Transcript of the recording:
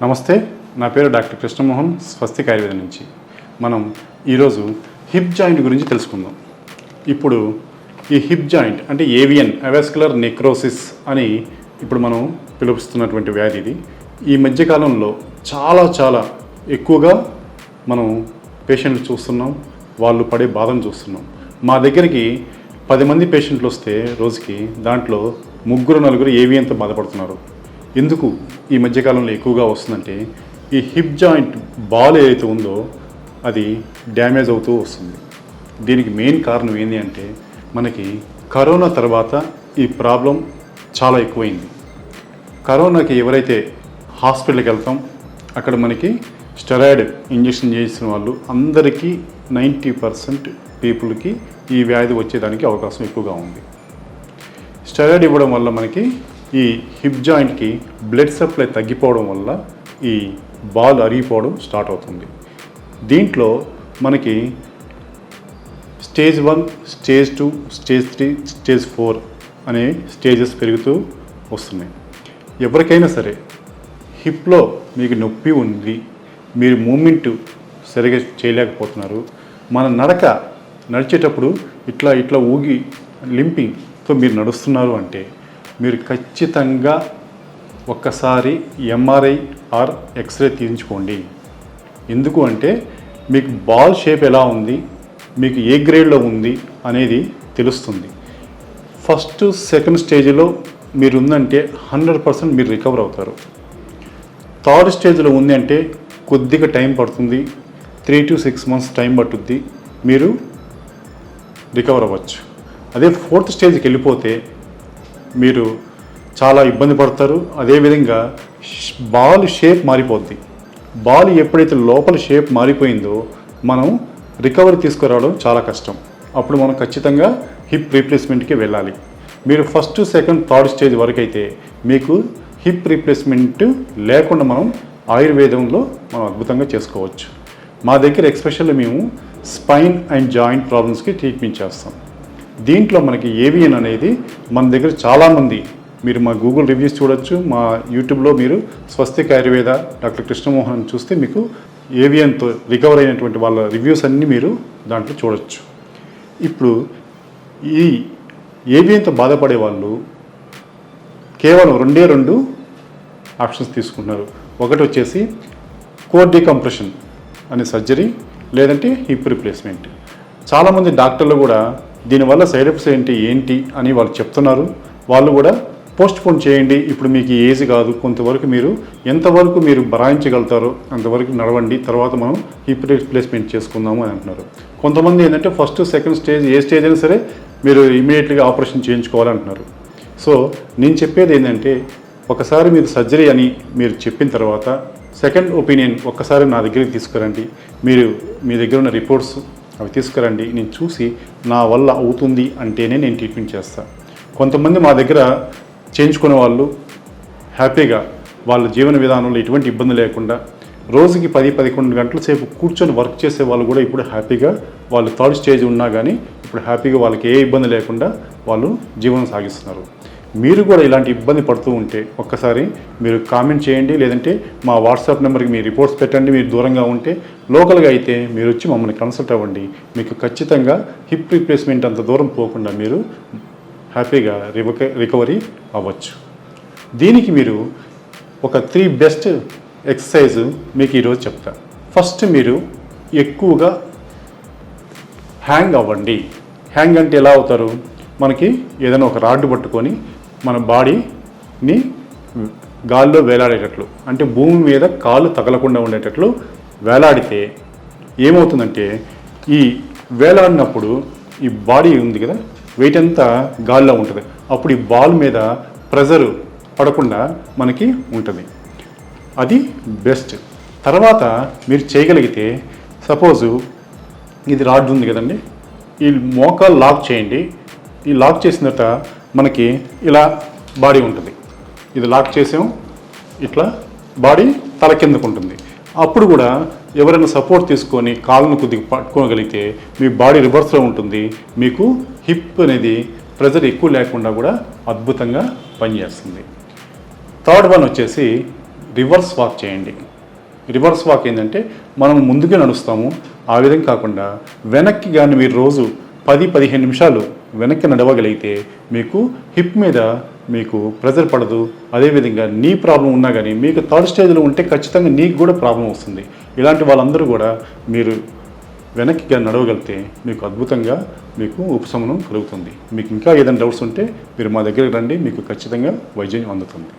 నమస్తే, నా పేరు డాక్టర్ కృష్ణమోహన్, స్వస్తిక్ ఆయుర్వేదం నుంచి. మనం ఈరోజు హిప్ జాయింట్ గురించి తెలుసుకుందాం. ఇప్పుడు ఈ హిప్ జాయింట్ అంటే ఏవియన్ అవస్కులర్ నెక్రోసిస్ అని ఇప్పుడు మనం పిలుస్తున్నటువంటి వ్యాధి ఇది. ఈ మధ్యకాలంలో చాలా ఎక్కువగా మనం పేషెంట్లు చూస్తున్నాం, వాళ్ళు పడే బాధను చూస్తున్నాం. మా దగ్గరికి 10 మంది పేషెంట్లు వస్తే రోజుకి దాంట్లో 3-4 ఏవియన్తో బాధపడుతున్నారు. ఎందుకు ఈ మధ్యకాలంలో ఎక్కువగా వస్తుందంటే ఈ హిప్ జాయింట్ బాల్ ఏదైతే ఉందో అది డ్యామేజ్ అవుతూ వస్తుంది. దీనికి మెయిన్ కారణం ఏంటి అంటే మనకి కరోనా తర్వాత ఈ ప్రాబ్లం చాలా ఎక్కువైంది. కరోనాకి ఎవరైతే హాస్పిటల్కి వెళ్తాం అక్కడ మనకి స్టెరాయిడ్ ఇంజెక్షన్ చేసిన వాళ్ళు అందరికీ 90% పీపుల్కి ఈ వ్యాధి వచ్చేదానికి అవకాశం ఎక్కువగా ఉంది. స్టెరాయిడ్ ఇవ్వడం వల్ల మనకి ఈ హిప్ జాయింట్కి బ్లడ్ సప్లై తగ్గిపోవడం వల్ల ఈ బాల్ అరిగిపోవడం స్టార్ట్ అవుతుంది. దీంట్లో మనకి స్టేజ్ 1, స్టేజ్ 2, స్టేజ్ 3, స్టేజ్ 4 అనే స్టేజెస్ పెరుగుతూ వస్తున్నాయి. ఎవరికైనా సరే హిప్లో మీకు నొప్పి ఉంది, మీరు మూమెంట్ సరిగా చేయలేకపోతున్నారు, మన నడిచేటప్పుడు ఇట్లా ఊగి లింపింగ్తో మీరు నడుస్తున్నారు అంటే మీరు ఖచ్చితంగా ఒక్కసారి ఎంఆర్ఐ ఆర్ ఎక్స్రే తీయించుకోండి. ఎందుకు అంటే మీకు బాల్ షేప్ ఎలా ఉంది, మీకు ఏ గ్రేడ్లో ఉంది అనేది తెలుస్తుంది. ఫస్ట్ సెకండ్ స్టేజ్లో మీరు ఉందంటే 100% మీరు రికవర్ అవుతారు. థర్డ్ స్టేజ్లో ఉంది అంటే కొద్దిగా టైం పడుతుంది, 3 to 6 months టైం పట్టుద్ది, మీరు రికవర్ అవ్వచ్చు. అదే ఫోర్త్ స్టేజ్కి వెళ్ళిపోతే మీరు చాలా ఇబ్బంది పడతారు. అదేవిధంగా బాల్ షేప్ మారిపోద్ది. బాల్ ఎప్పుడైతే లోపల షేప్ మారిపోయిందో మనం రికవరీ తీసుకురావడం చాలా కష్టం. అప్పుడు మనం ఖచ్చితంగా హిప్ రీప్లేస్మెంట్కి వెళ్ళాలి. మీరు ఫస్ట్ సెకండ్ థర్డ్ స్టేజ్ వరకు అయితే మీకు హిప్ రీప్లేస్మెంట్ లేకుండా మనం ఆయుర్వేదంలో మనం అద్భుతంగా చేసుకోవచ్చు. మా దగ్గర ఎక్స్పెషల్లీ మేము స్పైన్ అండ్ జాయింట్ ప్రాబ్లమ్స్కి ట్రీట్మెంట్ చేస్తాం. దీంట్లో మనకి ఏవియన్ అనేది మన దగ్గర చాలామంది, మీరు మా గూగుల్ రివ్యూస్ చూడొచ్చు, మా యూట్యూబ్లో మీరు స్వస్తిక్ ఆయుర్వేద డాక్టర్ కృష్ణమోహన్ చూస్తే మీకు ఏవియన్తో రికవర్ అయినటువంటి వాళ్ళ రివ్యూస్ అన్నీ మీరు దాంట్లో చూడొచ్చు. ఇప్పుడు ఈ ఏవియన్తో బాధపడే వాళ్ళు కేవలం 2 ఆప్షన్స్ తీసుకుంటున్నారు. ఒకటి వచ్చేసి కోర్ డీకంప్రెషన్ అనే సర్జరీ, లేదంటే హిప్ రిప్లేస్మెంట్. చాలామంది డాక్టర్లు కూడా దీనివల్ల సైడ్ ఎఫెక్ట్స్ ఏంటి అని వాళ్ళు చెప్తున్నారు. వాళ్ళు కూడా పోస్ట్పోన్ చేయండి, ఇప్పుడు మీకు ఏజ్ కాదు, కొంతవరకు మీరు ఎంతవరకు మీరు భరాయించగలుగుతారో అంతవరకు నడవండి, తర్వాత మనం హిప్ రీప్లేస్మెంట్ చేసుకుందాము అని అంటున్నారు. కొంతమంది ఏంటంటే ఫస్ట్ సెకండ్ స్టేజ్ ఏ స్టేజ్ అయినా సరే మీరు ఇమీడియట్గా ఆపరేషన్ చేయించుకోవాలంటున్నారు. సో నేను చెప్పేది ఏంటంటే ఒకసారి మీరు సర్జరీ అని మీరు చెప్పిన తర్వాత సెకండ్ ఒపీనియన్ ఒక్కసారి నా దగ్గరికి తీసుకురండి. మీరు మీ దగ్గర ఉన్న రిపోర్ట్స్ అవి తీసుకురండి, నేను చూసి నా వల్ల అవుతుంది అంటేనే నేను ట్రీట్మెంట్ చేస్తాను. కొంతమంది మా దగ్గర చేయించుకునే వాళ్ళు హ్యాపీగా వాళ్ళ జీవన విధానంలో ఎటువంటి ఇబ్బంది లేకుండా రోజుకి 10-11 గంటల సేపు కూర్చొని వర్క్ చేసే వాళ్ళు కూడా ఇప్పుడు హ్యాపీగా, వాళ్ళు థర్డ్ స్టేజ్ ఉన్నా కానీ ఇప్పుడు హ్యాపీగా వాళ్ళకి ఏ ఇబ్బంది లేకుండా వాళ్ళు జీవనం సాగిస్తున్నారు. మీరు కూడా ఇలాంటి ఇబ్బంది పడుతూ ఉంటే ఒక్కసారి మీరు కామెంట్ చేయండి, లేదంటే మా వాట్సాప్ నెంబర్కి మీ రిపోర్ట్స్ పెట్టండి. మీరు దూరంగా ఉంటే లోకల్గా అయితే మీరు వచ్చి మమ్మల్ని కన్సల్ట్ అవ్వండి. మీకు ఖచ్చితంగా హిప్ రీప్లేస్మెంట్ అంత దూరం పోకుండా మీరు హ్యాపీగా రికవరీ అవ్వచ్చు. దీనికి మీరు ఒక 3 బెస్ట్ ఎక్సర్సైజ్ మీకు ఈరోజు చెప్తా. ఫస్ట్ మీరు ఎక్కువగా హ్యాంగ్ అవ్వండి. హ్యాంగ్ అంటే ఎలా అవుతారు, మనకి ఏదైనా ఒక రాడ్ పట్టుకొని మన బాడీని గాల్లో వేలాడేటట్లు, అంటే భూమి మీద కాళ్ళు తగలకుండా ఉండేటట్లు వేలాడితే ఏమవుతుందంటే ఈ వేలాడినప్పుడు ఈ బాడీ ఉంది కదా, వెయిట్ అంతా గాల్లో ఉంటుంది. అప్పుడు ఈ బాల్ మీద ప్రెజర్ పడకుండా మనకి ఉంటుంది. అది బెస్ట్. తర్వాత మీరు చేయగలిగితే సపోజు ఇది రాడ్ ఉంది కదండి, ఈ మోకాలు లాక్ చేయండి. ఈ లాక్ చేసిన తర్వాత మనకి ఇలా బాడీ ఉంటుంది. ఇది లాక్ చేసాం, ఇట్లా బాడీ తల కిందకు ఉంటుంది. అప్పుడు కూడా ఎవరైనా సపోర్ట్ తీసుకొని కాళ్ళను కొద్దిగా పట్టుకోగలిగితే మీ బాడీ రివర్స్లో ఉంటుంది. మీకు హిప్ అనేది ప్రెజర్ ఎక్కువ లేకుండా కూడా అద్భుతంగా పనిచేస్తుంది. థర్డ్ వన్ వచ్చేసి రివర్స్ వాక్ చేయండి. రివర్స్ వాక్ ఏంటంటే మనం ముందుగా నడుస్తాము, ఆ విధంగా కాకుండా వెనక్కి కానీ మీరు రోజు 10-15 నిమిషాలు వెనక్కి నడవగలిగితే మీకు హిప్ మీద మీకు ప్రెజర్ పడదు. అదేవిధంగా నీ ప్రాబ్లం ఉన్నా కానీ మీకు థర్డ్ స్టేజ్లో ఉంటే ఖచ్చితంగా నీకు కూడా ప్రాబ్లం వస్తుంది. ఇలాంటి వాళ్ళందరూ కూడా మీరు వెనక్కి నడవగలిగితే మీకు అద్భుతంగా మీకు ఉపశమనం కలుగుతుంది. మీకు ఇంకా ఏదైనా డౌట్స్ ఉంటే మీరు మా దగ్గరికి రండి, మీకు ఖచ్చితంగా వైద్యం అందుతుంది.